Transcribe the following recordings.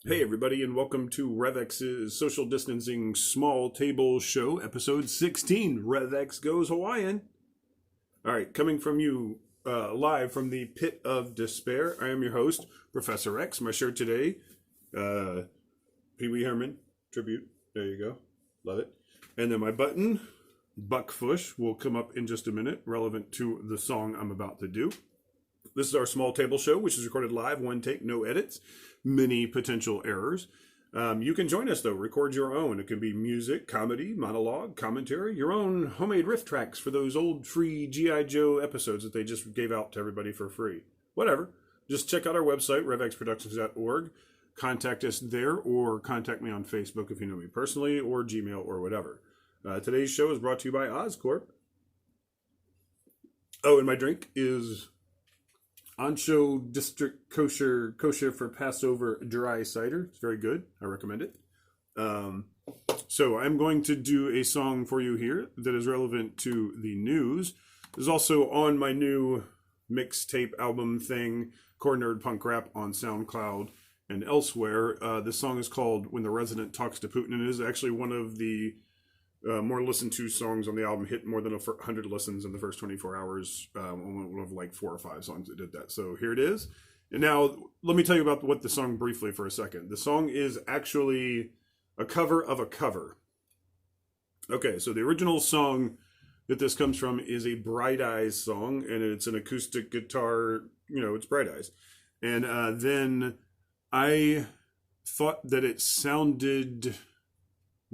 Hey everybody, and welcome to RevEx's Social Distancing Small Table Show, episode 16. RevEx Goes Hawaiian. Alright, coming from you live from the Pit of Despair, I am your host, Professor X. My shirt today, Pee Wee Herman tribute. There you go. Love it. And then my button, Buckfush, will come up in just a minute, relevant to the song I'm about to do. This is our small table show, which is recorded live, one take, no edits, many potential errors. You can join us, though. Record your own. It can be music, comedy, monologue, commentary, your own homemade riff tracks for those old free G.I. Joe episodes that they just gave out to everybody for free. Whatever. Just check out our website, revexproductions.org. Contact us there, or contact me on Facebook if you know me personally, or Gmail, or whatever. Today's show is brought to you by Oscorp. Oh, and my drink is Ancho District Kosher for Passover dry cider. It's very good. I recommend it. So I'm going to do a song for you here that is relevant to the news. It's also on my new mixtape album thing, Core Nerd Punk Rap, on Soundcloud and elsewhere. This song is called When the Resident Talks to Putin, and it is actually one of the more listened to songs on the album. Hit more than 100 listens in the first 24 hours. One of like 4 or 5 songs that did that. So here it is. And now let me tell you about what the song briefly for a second. The song is actually a cover of a cover. Okay, so the original song that this comes from is a Bright Eyes song, and it's an acoustic guitar. It's Bright Eyes. And then I thought that it sounded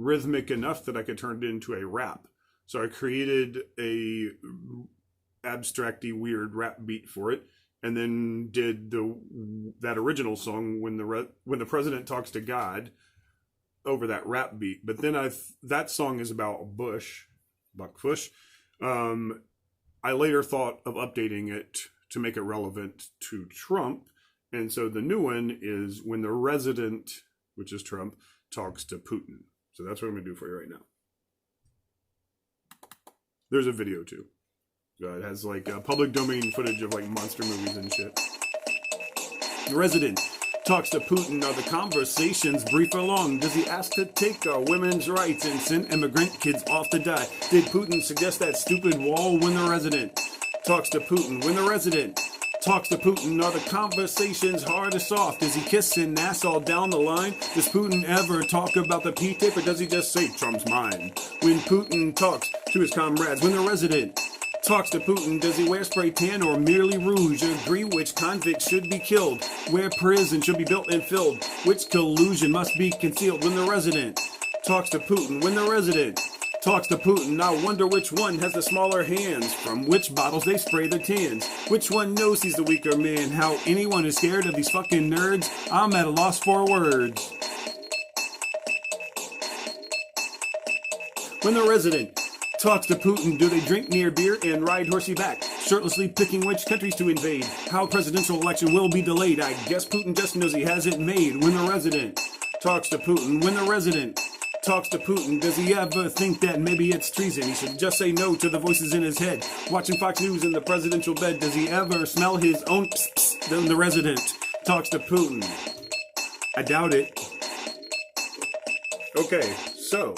rhythmic enough that I could turn it into a rap. So I created a abstracty weird rap beat for it, and then did that original song when the president talks to God over that rap beat. But then that song is about Buckfush. I later thought of updating it to make it relevant to Trump, and so the new one is when the resident, which is Trump, talks to Putin. So that's what I'm going to do for you right now. There's a video too. It has like public domain footage of like monster movies and shit. The resident talks to Putin. Are the conversations brief or long? Does he ask to take our women's rights and send immigrant kids off to die? Did Putin suggest that stupid wall? When the resident talks to Putin. When the resident talks to Putin, are the conversations hard or soft? Is he kissing ass all down the line? Does Putin ever talk about the P-tape, or does he just say Trump's mine? When Putin talks to his comrades, when the resident talks to Putin, does he wear spray tan or merely rouge? Agree which convicts should be killed, where prison should be built and filled, which collusion must be concealed? When the resident talks to Putin, when the resident talks to Putin, I wonder which one has the smaller hands, from which bottles they spray their tans, which one knows he's the weaker man, how anyone is scared of these fucking nerds. I'm at a loss for words. When the resident talks to Putin, do they drink near beer and ride horsey back, shirtlessly picking which countries to invade, how presidential election will be delayed? I guess Putin just knows he has it made. When the resident talks to Putin, when the resident talks to Putin, does he ever think that maybe it's treason? He should just say no to the voices in his head. Watching Fox News in the presidential bed, does he ever smell his own pss? Then the resident talks to Putin. I doubt it. Okay, so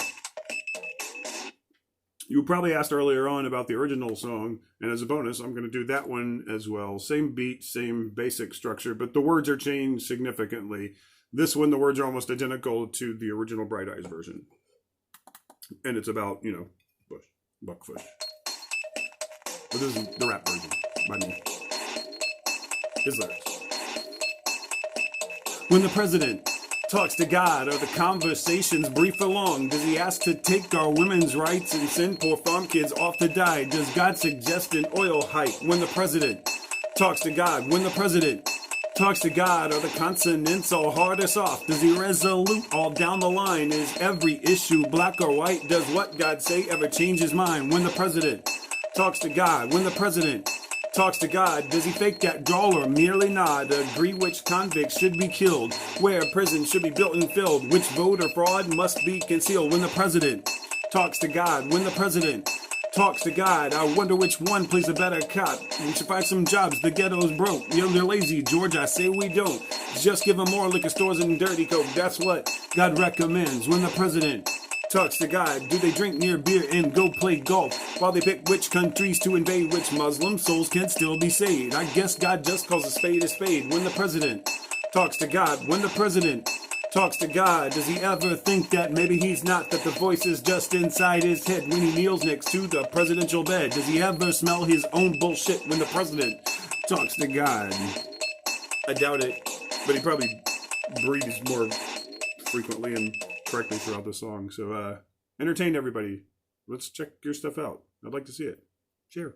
you probably asked earlier on about the original song, and as a bonus, I'm going to do that one as well. Same beat, same basic structure, but the words are changed significantly. This one, the words are almost identical to the original Bright Eyes version. And it's about, Buckfush. But this is the rap version by me. His lyrics. When the president talks to God, are the conversations brief or long? Does he ask to take our women's rights and send poor farm kids off to die? Does God suggest an oil hike? When the president talks to God, when the president talks to God, are the consonants all hard or soft? Does he resolute all down the line? Is every issue black or white? Does what God say ever change his mind? When the president talks to God, when the president talks to God, does he fake that drawl or merely nod? Agree which convicts should be killed, where prison should be built and filled, which voter fraud must be concealed? When the president talks to God, when the president talks to God. I wonder which one plays a better cop. We should find some jobs. The ghetto's broke. You know, they're lazy. George, I say we don't. Just give them more liquor stores and dirty coke. That's what God recommends when the president talks to God. Do they drink near beer and go play golf while they pick which countries to invade? Which Muslim souls can still be saved? I guess God just calls a spade when the president talks to God. When the president talks to God, does he ever think that maybe he's not, that the voice is just inside his head when he kneels next to the presidential bed? Does he ever smell his own bullshit when the president talks to God? I doubt it, but he probably breathes more frequently and correctly throughout the song. So entertain everybody. Let's check your stuff out. I'd like to see it. Share.